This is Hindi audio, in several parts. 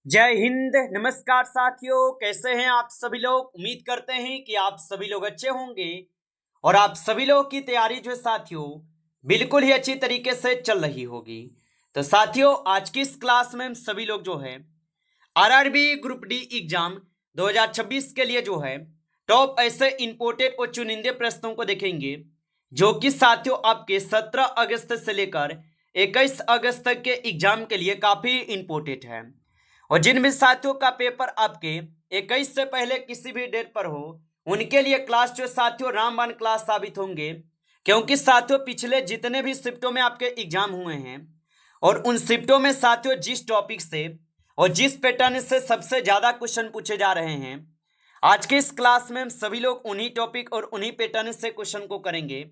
जय हिंद। नमस्कार साथियों, कैसे हैं आप सभी लोग। उम्मीद करते हैं कि आप सभी लोग अच्छे होंगे और आप सभी लोग की तैयारी जो है साथियों बिल्कुल ही अच्छी तरीके से चल रही होगी। तो साथियों, आज की इस क्लास में हम सभी लोग जो है आरआरबी ग्रुप डी एग्जाम 2026 के लिए जो है टॉप ऐसे इंपोर्टेड और चुनिंदे प्रश्नों को देखेंगे जो कि साथियों आपके 17 अगस्त से लेकर 21 अगस्त तक के एग्जाम के लिए काफी इंपोर्टेंट है। और जिन भी साथियों का पेपर आपके 21 से पहले किसी भी डेट पर हो उनके लिए क्लास जो साथियों रामबाण क्लास साबित होंगे, क्योंकि साथियों पिछले जितने भी शिफ्टों में आपके एग्जाम हुए हैं और उन शिफ्टों में साथियों जिस टॉपिक से और जिस पैटर्न से सबसे ज्यादा क्वेश्चन पूछे जा रहे हैं, आज के इस क्लास में हम सभी लोग उन्हीं टॉपिक और उन्हीं पैटर्न से क्वेश्चन को करेंगे।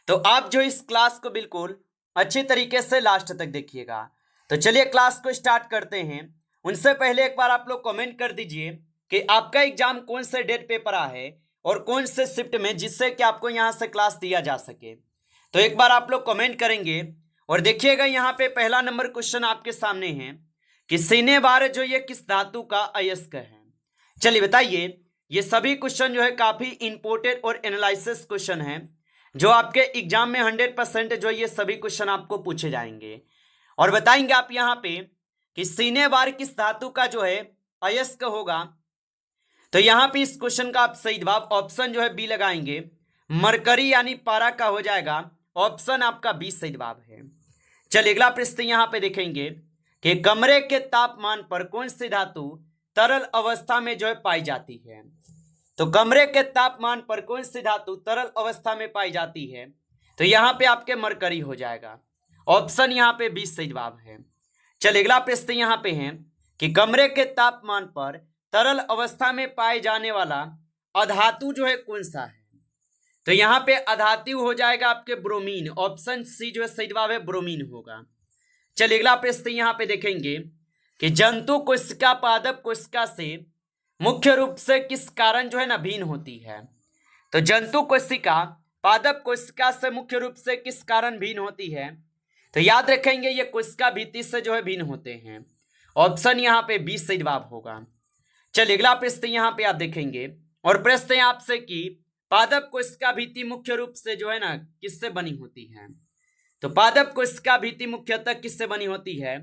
तो आप जो इस क्लास को बिल्कुल अच्छी तरीके से लास्ट तक देखिएगा। तो चलिए क्लास को स्टार्ट करते हैं। उनसे पहले एक बार आप लोग कमेंट कर दीजिए कि आपका एग्जाम कौन से डेट पे पड़ा है और कौन से शिफ्ट में, जिससे कि आपको यहाँ से क्लास दिया जा सके। तो एक बार आप लोग कमेंट करेंगे और देखिएगा यहाँ पे पहला नंबर क्वेश्चन आपके सामने है कि सीने बार जो ये किस धातु का अयस्क है। चलिए बताइए। ये सभी क्वेश्चन जो है काफी इंपोर्टेंट और एनालिसिस क्वेश्चन है जो आपके एग्जाम में 100% जो ये सभी क्वेश्चन आपको पूछे जाएंगे और बताएंगे आप यहाँ पे कि सीने बार किस धातु का जो है अयस्क होगा। तो यहाँ पे इस क्वेश्चन का आप सही जवाब ऑप्शन जो है बी लगाएंगे, मरकरी यानी पारा का हो जाएगा। ऑप्शन आपका बी सही जवाब है। चलिए अगला प्रश्न यहाँ पे देखेंगे कि कमरे के तापमान पर कौन सी धातु तरल अवस्था में जो है पाई जाती है। तो कमरे के तापमान पर कौन सी धातु तरल अवस्था में पाई जाती है। तो यहाँ पे आपके मरकरी हो जाएगा। ऑप्शन यहाँ पे बी सही जवाब है। चलिए अगला प्रश्न यहाँ पे है कि कमरे के तापमान पर तरल अवस्था में पाए जाने वाला अधातु जो है कौन सा है। तो यहाँ पे अधातु हो जाएगा आपके ब्रोमीन। ऑप्शन सी जो है सही जवाब है, ब्रोमीन होगा। चलिए अगला प्रश्न यहाँ पे देखेंगे कि जंतु कोशिका पादप कोशिका से मुख्य रूप से किस कारण जो है ना भिन्न होती है। तो जंतु कोशिका पादप कोशिका से मुख्य रूप से किस कारण भिन्न होती है। तो याद रखेंगे ये कोशिका भित्ति से जो है भिन्न होते हैं। ऑप्शन यहाँ पे बी सही जवाब होगा। चलिए अगला प्रश्न यहाँ पे आप देखेंगे और प्रश्न है आपसे कि पादप कोशिका भित्ति मुख्य रूप से जो है ना किससे बनी होती है। तो पादप कोशिका भित्ति मुख्यतः किससे बनी होती है।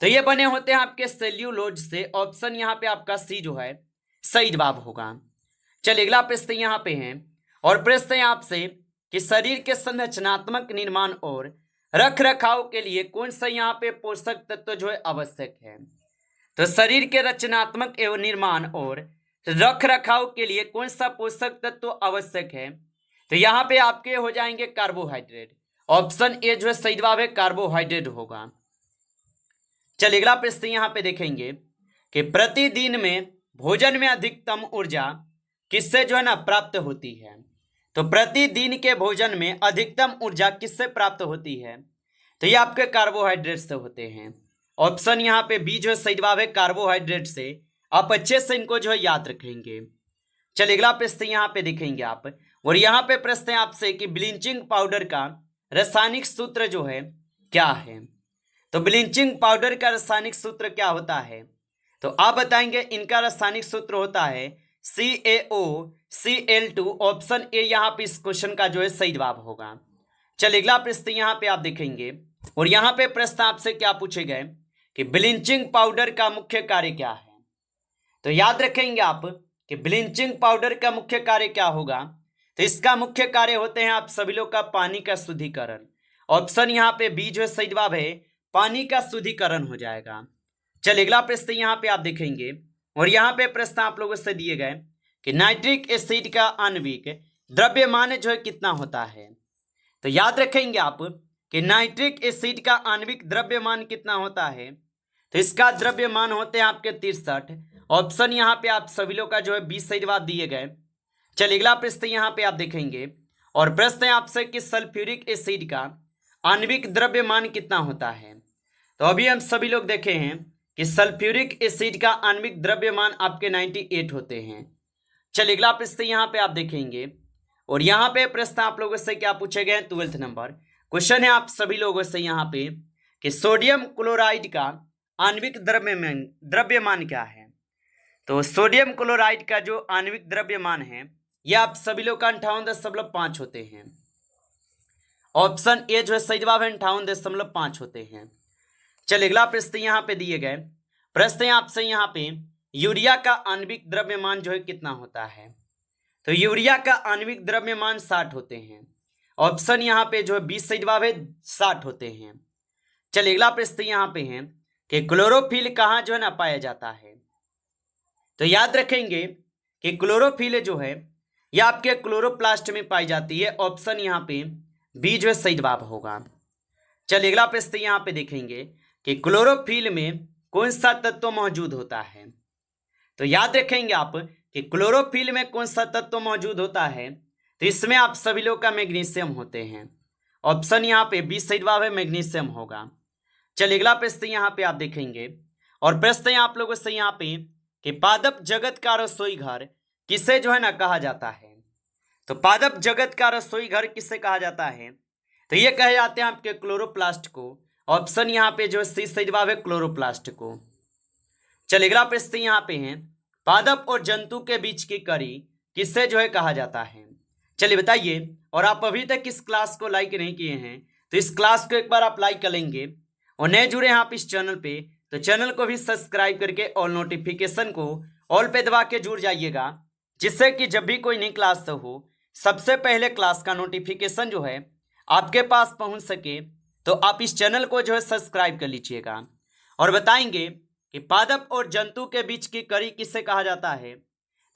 तो ये बने होते हैं आपके सेल्यूलोज से। ऑप्शन यहाँ पे आपका सी जो है सही जवाब होगा। चलिए अगला प्रश्न यहाँ पे है और प्रश्न है आपसे कि शरीर के संरचनात्मक निर्माण और रख रखाव के लिए कौन सा यहाँ पे पोषक तत्व जो है आवश्यक है। तो शरीर के रचनात्मक एवं निर्माण और रख रखाव के लिए कौन सा पोषक तत्व आवश्यक है। तो यहाँ पे आपके हो जाएंगे कार्बोहाइड्रेट। ऑप्शन ए जो है सही जवाब है, कार्बोहाइड्रेट होगा। चलिए अगला प्रश्न यहाँ पे देखेंगे कि प्रतिदिन में भोजन में अधिकतम ऊर्जा किससे जो है ना प्राप्त होती है। तो प्रतिदिन के भोजन में अधिकतम ऊर्जा किससे प्राप्त होती है। तो ये आपके कार्बोहाइड्रेट से होते हैं। ऑप्शन यहाँ पे बी जो है सही जवाब है, कार्बोहाइड्रेट से। आप अच्छे से इनको जो है याद रखेंगे। चलिए अगला प्रश्न यहाँ पे देखेंगे आप और यहाँ पे प्रश्न है आपसे कि ब्लीचिंग पाउडर का रासायनिक सूत्र जो है क्या है। तो ब्लीचिंग पाउडर का रासायनिक सूत्र क्या होता है। तो आप बताएंगे इनका रासायनिक सूत्र होता है CaOCl2। ऑप्शन ए यहाँ पे इस क्वेश्चन का जो है सही जवाब होगा। चलिए अगला प्रश्न यहाँ पे आप देखेंगे और यहाँ पे प्रश्न आपसे क्या पूछे गए कि ब्लीचिंग पाउडर का मुख्य कार्य क्या है। तो याद रखेंगे आप कि ब्लीचिंग पाउडर का मुख्य कार्य क्या होगा। तो इसका मुख्य कार्य होते हैं आप सभी लोग का पानी का शुद्धिकरण। ऑप्शन यहाँ पे बी जो है सही जवाब है, पानी का शुद्धिकरण हो जाएगा। चलिए अगला प्रश्न यहाँ पे आप देखेंगे और यहाँ पे प्रश्न आप लोगों से दिए गए कि नाइट्रिक एसिड का आणविक द्रव्यमान जो है कितना होता है। तो याद रखेंगे आप कि नाइट्रिक एसिड का आणविक द्रव्यमान कितना होता है। तो इसका द्रव्यमान होते हैं आपके 63। ऑप्शन यहाँ पे आप सभी लोग का जो है 20 सही जवाब दिए गए। चलिए अगला प्रश्न यहाँ पे आप देखेंगे और प्रश्न है आपसे कि सल्फ्यूरिक एसिड का आणविक द्रव्यमान कितना होता है। तो अभी हम सभी लोग देखे हैं कि सल्फ्यूरिक एसिड का आणविक द्रव्यमान आपके 98 होते हैं। चलिए अगला प्रश्न यहाँ पे आप देखेंगे और यहाँ पे प्रश्न आप लोगों से क्या पूछे गए 12th नंबर क्वेश्चन है आप सभी लोगों से यहाँ पे कि सोडियम क्लोराइड का आणविक द्रव्यमान क्या है? तो सोडियम क्लोराइड का जो आणविक द्रव्यमान है यह आप सभी लोग का 58.5 होते हैं। ऑप्शन ए जो है सही जवाब है, 58.5 होते हैं। चलिए अगला प्रश्न यहाँ पे दिए गए प्रश्न है आपसे, यहाँ पे यूरिया का आणविक द्रव्यमान जो है कितना होता है? तो यूरिया का आणविक द्रव्यमान 60 होते हैं। ऑप्शन यहाँ पे जो है 20 सही जवाब है, 60 होते हैं। चलिए अगला प्रश्न यहाँ पे है कि क्लोरोफिल कहाँ जो है ना पाया जाता है? तो याद रखेंगे कि क्लोरोफिल जो है यह आपके क्लोरोप्लास्ट में पाई जाती है। ऑप्शन यहाँ पे बी जो है सही जवाब होगा। चलिए अगला प्रश्न यहाँ पे देखेंगे कि क्लोरोफिल में कौन सा तत्व मौजूद होता है? तो याद रखेंगे आप कि क्लोरोफिल में कौन सा तत्व मौजूद होता है? तो इसमें आप सभी लोग का मैग्नीशियम होते हैं। ऑप्शन यहाँ पे बी सही जवाब है, मैग्नीशियम होगा। चलिए अगला प्रश्न यहाँ पे आप देखेंगे और प्रश्न है आप लोगों से यहाँ पे कि पादप जगत का रसोई घर किसे जो है ना कहा जाता है? तो पादप जगत का रसोई घर किसे कहा जाता है? तो ये कहे जाते हैं आपके क्लोरोप्लास्ट को। ऑप्शन यहाँ पे जो सी सही जवाब है, क्लोरोप्लास्ट को। चलिए अगला प्रश्न यहाँ पे है पादप और जंतु के बीच की कड़ी किसे जो है कहा जाता है? चलिए बताइए। और आप अभी तक इस क्लास को लाइक नहीं किए हैं तो इस क्लास को एक बार आप लाइक कर लेंगे, और नए जुड़े हैं आप इस चैनल पे तो चैनल को भी सब्सक्राइब करके और नोटिफिकेशन को ऑल पे दबा के जुड़ जाइएगा, जिससे कि जब भी कोई नई क्लास हो सबसे पहले क्लास का नोटिफिकेशन जो है आपके पास पहुंच सके। तो आप इस चैनल को जो है सब्सक्राइब कर लीजिएगा। और बताएंगे कि पादप और जंतु के बीच की कड़ी किसे कहा जाता है?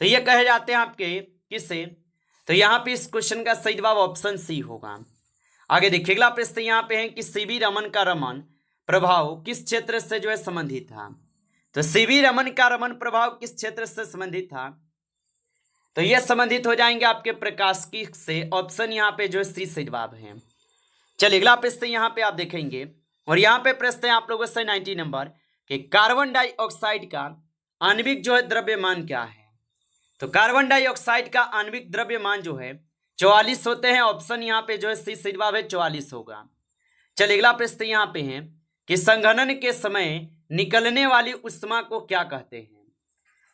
तो ये कहे जाते हैं आपके किसे? तो यहाँ पे इस क्वेश्चन का सही जवाब ऑप्शन सी होगा। आगे देखिए अगला प्रश्न यहाँ पे है कि सीवी रमन का रमन प्रभाव किस क्षेत्र से जो है संबंधित था? तो सीवी रमन का रमन प्रभाव किस क्षेत्र से संबंधित था? तो यह संबंधित हो जाएंगे आपके प्रकाशिकी से। ऑप्शन यहाँ पे जो है सी सही जवाब है। चलिए अगला प्रश्न यहाँ पे आप देखेंगे और यहाँ पे प्रश्न है आप लोगों से 90 नंबर कि कार्बन डाइऑक्साइड का आणविक जो है द्रव्यमान क्या है? तो कार्बन डाइऑक्साइड का आणविक द्रव्यमान जो है 44 होते हैं। ऑप्शन यहाँ पे जो है सी सही जवाब है, 44 होगा। चलिए अगला प्रश्न यहाँ पे है कि संघनन के समय निकलने वाली ऊष्मा को क्या कहते हैं?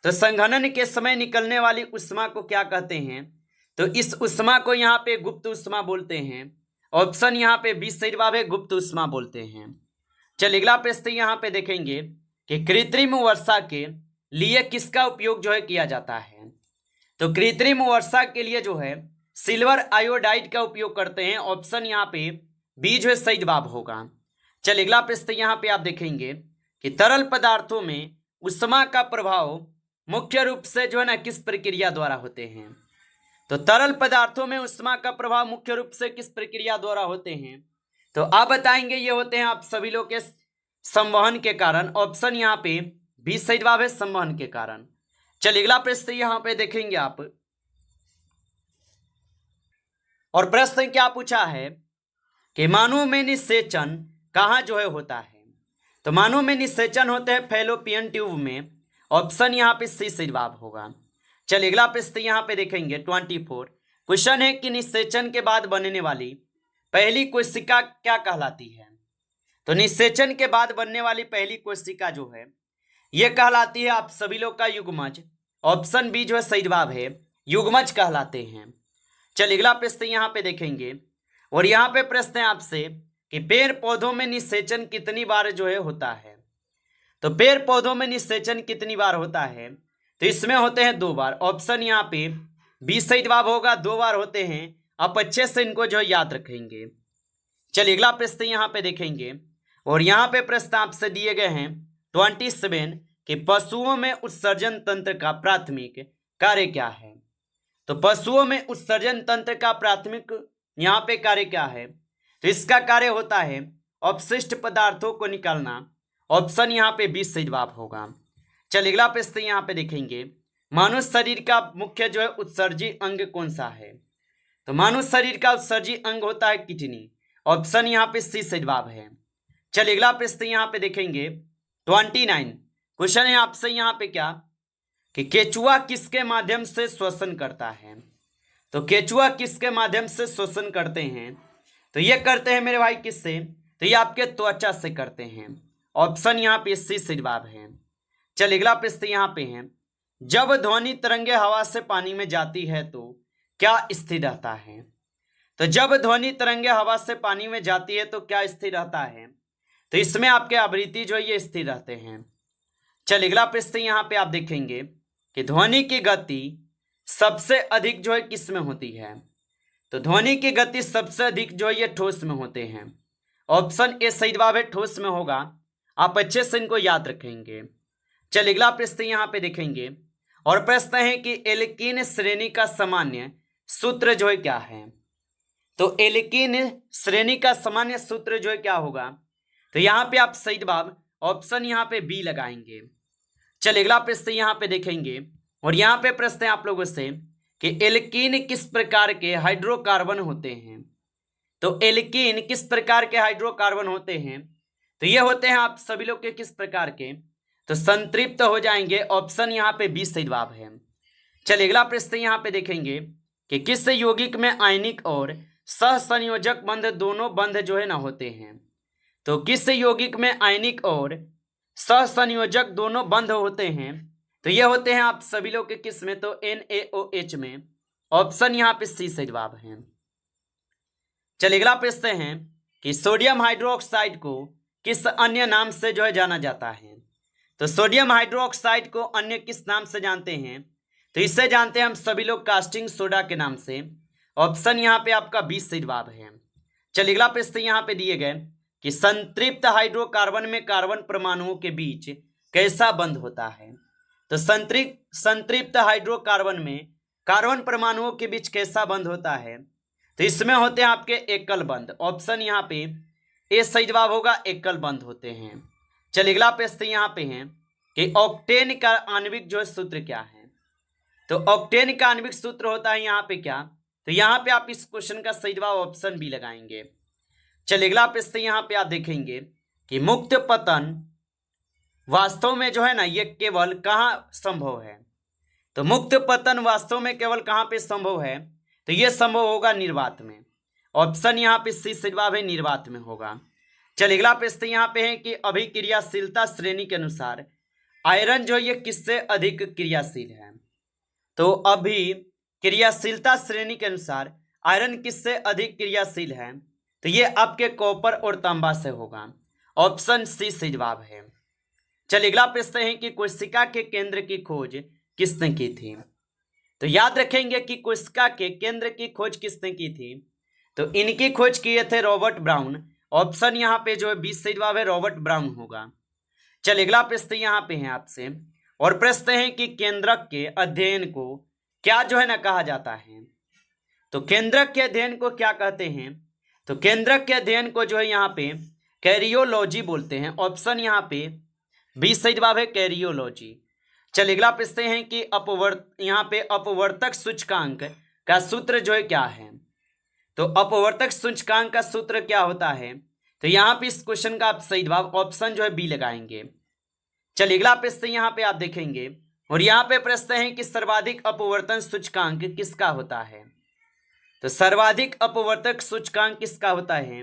तो संघनन के समय निकलने वाली ऊष्मा को क्या कहते हैं? तो इस ऊष्मा को यहाँ पे गुप्त ऊष्मा बोलते हैं। ऑप्शन यहाँ पे 20 सही जवाब है, गुप्त ऊष्मा बोलते हैं। चलिए अगला प्रश्न यहाँ पे देखेंगे कि कृत्रिम वर्षा के लिए किसका उपयोग जो है किया जाता है? तो कृत्रिम वर्षा के लिए जो है सिल्वर आयोडाइड का उपयोग करते हैं। ऑप्शन यहाँ पे बी जो है सही जवाब होगा। चलिए अगला प्रश्न यहाँ पे आप देखेंगे कि तरल पदार्थों में ऊष्मा का प्रभाव मुख्य रूप से जो है ना किस प्रक्रिया द्वारा होते हैं? तो तरल पदार्थों में ऊष्मा का प्रभाव मुख्य रूप से किस प्रक्रिया द्वारा होते हैं? तो आप बताएंगे ये होते हैं आप सभी लोग के संवहन के कारण। ऑप्शन यहाँ पे बी सही जवाब है, संवहन के कारण। चलिए अगला प्रश्न यहाँ पे देखेंगे आप और प्रश्न क्या पूछा है कि मानव में निषेचन कहाँ जो है होता है? तो मानव में निषेचन होते हैं फैलोपियन ट्यूब में। ऑप्शन यहाँ पे सी सही जवाब होगा। चलिए अगला प्रश्न यहाँ पे देखेंगे 24। क्वेश्चन है कि निषेचन के बाद बनने वाली पहली कोशिका क्या कहलाती है? तो निषेचन के बाद बनने वाली पहली कोशिका जो है यह कहलाती है आप सभी लोग का युग्मज। ऑप्शन बी जो है सही जवाब है, युग्मज कहलाते हैं। चलिए अगला प्रश्न यहाँ पे देखेंगे और यहाँ पे प्रश्न है आपसे कि पेड़ पौधों में निषेचन कितनी बार जो है होता है? तो पेड़ पौधों में निषेचन कितनी बार होता है? तो इसमें होते हैं 2 बार। ऑप्शन यहाँ पे बी सही जवाब होगा, 2 बार होते हैं। आप अच्छे से इनको जो याद रखेंगे। चलिए अगला प्रश्न यहाँ पे देखेंगे और यहाँ पे प्रश्न आपसे दिए गए हैं 27 कि पशुओं में उत्सर्जन तंत्र का प्राथमिक कार्य क्या है? तो पशुओं में उत्सर्जन तंत्र का प्राथमिक यहाँ पे कार्य क्या है? तो इसका कार्य होता है अपशिष्ट पदार्थों को निकालना। ऑप्शन यहाँ पे 20 सही जवाब होगा। चलिए अगला प्रश्न यहाँ पे देखेंगे मानव शरीर का मुख्य जो है उत्सर्जी अंग कौन सा है? तो मानव शरीर का उत्सर्जी अंग होता है किडनी। ऑप्शन यहाँ पे सी सही जवाब है। चलिए अगला प्रश्न यहाँ पे देखेंगे 29। क्वेश्चन है आपसे यहाँ पे क्या कि केचुआ किसके माध्यम से श्वसन करता है? तो केचुआ किसके माध्यम से श्वसन करते हैं? तो ये करते हैं मेरे भाई किससे? तो ये आपके त्वचा से करते हैं। ऑप्शन यहाँ पे सी सही जवाब है। चलिए अगला प्रश्न यहाँ पे है, जब ध्वनि तरंगे हवा से पानी में जाती है तो क्या स्थिर रहता है? तो जब ध्वनि तरंगे हवा से पानी में जाती है तो क्या स्थिर रहता है? तो इसमें आपके आवृत्ति जो है ये स्थिर रहते हैं। चलिए अगला प्रश्न यहाँ पे आप देखेंगे कि ध्वनि की गति सबसे अधिक जो है किस में होती है? तो ध्वनि की गति सबसे अधिक जो है ये ठोस में होते हैं। ऑप्शन ए सही जवाब है, ठोस में होगा। आप अच्छे से इनको याद रखेंगे। चलिए अगला प्रश्न यहाँ पे देखेंगे और प्रश्न है कि एल्कीन श्रेणी का सामान्य सूत्र जो है क्या है? तो एल्कीन श्रेणी का सामान्य सूत्र जो है क्या होगा? तो यहाँ पे आप सही जवाब ऑप्शन यहाँ पे बी लगाएंगे। चलिए अगला प्रश्न यहाँ पे देखेंगे और यहाँ पे प्रश्न है आप लोगों से कि एल्कीन किस प्रकार के हाइड्रोकार्बन होते हैं? तो एल्कीन किस प्रकार के हाइड्रोकार्बन होते हैं? तो ये होते हैं आप सभी लोग के किस प्रकार के? तो संतृप्त हो जाएंगे। ऑप्शन यहाँ पे बी सही जवाब है। चलिए अगला प्रश्न यहाँ पे देखेंगे कि किस यौगिक में आयनिक और सहसंयोजक बंध दोनों बंध जो है ना होते हैं? तो किस यौगिक में आयनिक और सहसंयोजक दोनों बंध होते हैं? तो ये होते हैं आप सभी लोग के किस में? तो NaOH में। ऑप्शन यहाँ पे सी सही जवाब है। चलिए अगला प्रश्न है कि सोडियम हाइड्रोक्साइड को किस अन्य नाम से जो है जाना जाता है? तो सोडियम हाइड्रोक्साइड को अन्य किस नाम से जानते हैं? तो इसे जानते हैं हम सभी लोग कास्टिंग सोडा के नाम से। ऑप्शन यहाँ पे आपका 20 सही जवाब है। चलिए अगला प्रश्न यहाँ पे दिए गए कि संतृप्त हाइड्रोकार्बन में कार्बन परमाणुओं के बीच कैसा बंध होता है? तो संतृप्त हाइड्रोकार्बन में कार्बन परमाणुओं के बीच कैसा बंध होता है? तो इसमें होते हैं आपके एकल बंध। ऑप्शन यहाँ पे ए सही जवाब होगा, एकल बंध होते हैं। चलिए अगला प्रश्न यहाँ पे है कि ऑक्टेन का आणविक जो है सूत्र क्या है? तो ऑक्टेन का आणविक सूत्र होता है यहाँ पे क्या? तो यहाँ पे आप इस क्वेश्चन का सही जवाब ऑप्शन बी लगाएंगे। चलिए अगला प्रश्न यहाँ पे आप देखेंगे कि मुक्त पतन वास्तव में जो है ना ये केवल कहाँ संभव है? तो मुक्त पतन वास्तव में केवल कहाँ पे संभव है? तो ये संभव होगा निर्वात में। ऑप्शन यहाँ पे सी सही जवाब है, निर्वात में होगा। चलिए अगला प्रश्न यहाँ पे है कि अभिक्रियाशीलता श्रेणी के अनुसार आयरन जो ये किससे अधिक क्रियाशील है? तो अभिक्रियाशीलता श्रेणी के अनुसार आयरन किससे अधिक क्रियाशील है? तो ये आपके कॉपर और तांबा से होगा। ऑप्शन सी सही जवाब है। चलिए अगला प्रश्न है कि कोशिका के केंद्र की खोज किसने की थी? तो याद रखेंगे कि कोशिका के केंद्र की खोज किसने की थी? तो इनकी खोज किए थे रॉबर्ट ब्राउन। ऑप्शन यहाँ पे जो है 20 सही जवाब है, रॉबर्ट ब्राउन होगा। चलिए अगला प्रश्न यहाँ पे है आपसे और प्रश्न है कि केंद्रक के अध्ययन को क्या जो है ना कहा जाता है? तो केंद्रक के अध्ययन को क्या कहते हैं? तो केंद्रक के अध्ययन को जो है यहाँ पे कैरियोलॉजी बोलते हैं। ऑप्शन यहाँ पे 20 सही जवाब है, कैरियोलॉजी। चलिए अगला प्रश्न है कि यहाँ पे अपवर्तक सूचकांक का सूत्र जो है क्या है? तो अपवर्तक सूचकांक का सूत्र क्या होता है? तो यहाँ पे इस क्वेश्चन का आप सही जवाब ऑप्शन जो है बी लगाएंगे। चलिए अगला प्रश्न यहाँ पे आप देखेंगे और यहाँ पे प्रश्न है कि सर्वाधिक अपवर्तन सूचकांक किसका होता है? तो सर्वाधिक अपवर्तक सूचकांक किसका होता है?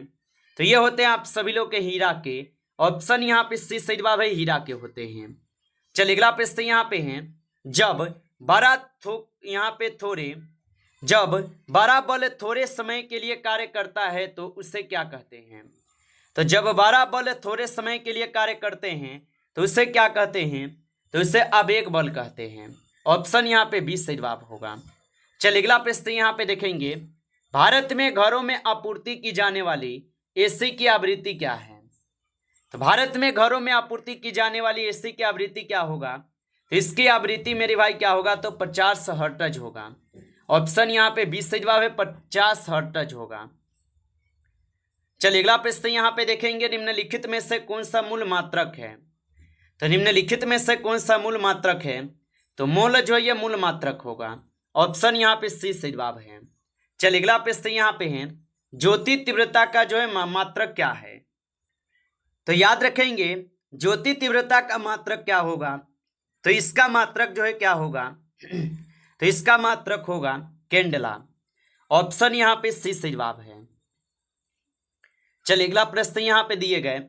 तो ये होते हैं आप सभी लोग के हीरा के। ऑप्शन यहाँ पे सी सही जवाब है, हीरा के होते हैं। चलिए अगला प्रश्न यहाँ पे है जब बड़ा बल थोड़े समय के लिए कार्य करता है तो उसे क्या कहते हैं? तो जब बड़ा बल थोड़े समय के लिए कार्य करते हैं तो उसे क्या कहते हैं? तो उसे आवेग बल कहते हैं। ऑप्शन यहाँ पे 20 सही जवाब होगा। चलिए अगला प्रश्न यहाँ पे देखेंगे भारत में घरों में आपूर्ति की जाने वाली एसी की आवृत्ति क्या है? तो भारत में घरों में आपूर्ति की जाने वाली एसी की आवृत्ति क्या होगा? तो इसकी आवृत्ति मेरे भाई क्या होगा? तो 50 हर्ट्ज होगा। ऑप्शन यहाँ पे 20 सही जवाब है, 50 हर्ट्ज होगा। चलिए अगला प्रश्न यहाँ पे देखेंगे निम्नलिखित में से कौन सा मूल मात्रक है? तो निम्नलिखित में से कौन सा मूल मात्रक है? तो मोल जो है ये मूल मात्रक होगा। ऑप्शन यहाँ पे सी सही जवाब है। चलिए अगला प्रश्न यहाँ पे है ज्योति तीव्रता का जो है मात्रक क्या है? तो याद रखेंगे ज्योति तीव्रता का मात्रक क्या होगा? तो इसका मात्रक जो है क्या होगा? तो इसका मात्रक होगा कैंडेला। ऑप्शन यहाँ पे सी सही जवाब है। चलिए अगला प्रश्न यहाँ पे दिए गए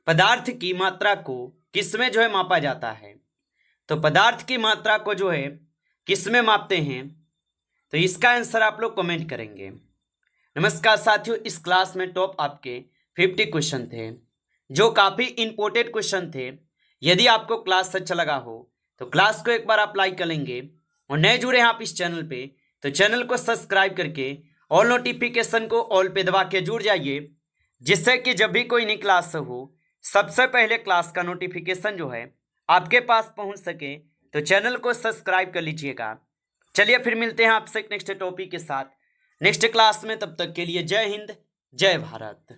पदार्थ की मात्रा को किसमें जो है मापा जाता है? तो पदार्थ की मात्रा को जो है किसमें मापते हैं? तो इसका आंसर आप लोग कमेंट करेंगे। नमस्कार साथियों, इस क्लास में टॉप आपके 50 क्वेश्चन थे जो काफ़ी इंपॉर्टेंट क्वेश्चन थे। यदि आपको क्लास अच्छा लगा हो तो क्लास को एक बार आप लाइक कर लेंगे, और नए जुड़े हैं आप इस चैनल पे तो चैनल को सब्सक्राइब करके ऑल नोटिफिकेशन को ऑल पे दबा के जुड़ जाइए, जिससे कि जब भी कोई नई क्लास हो सबसे पहले क्लास का नोटिफिकेशन जो है आपके पास पहुंच सके। तो चैनल को सब्सक्राइब कर लीजिएगा। चलिए फिर मिलते हैं आपसे नेक्स्ट टॉपिक के साथ नेक्स्ट क्लास में। तब तक के लिए जय हिंद, जय भारत।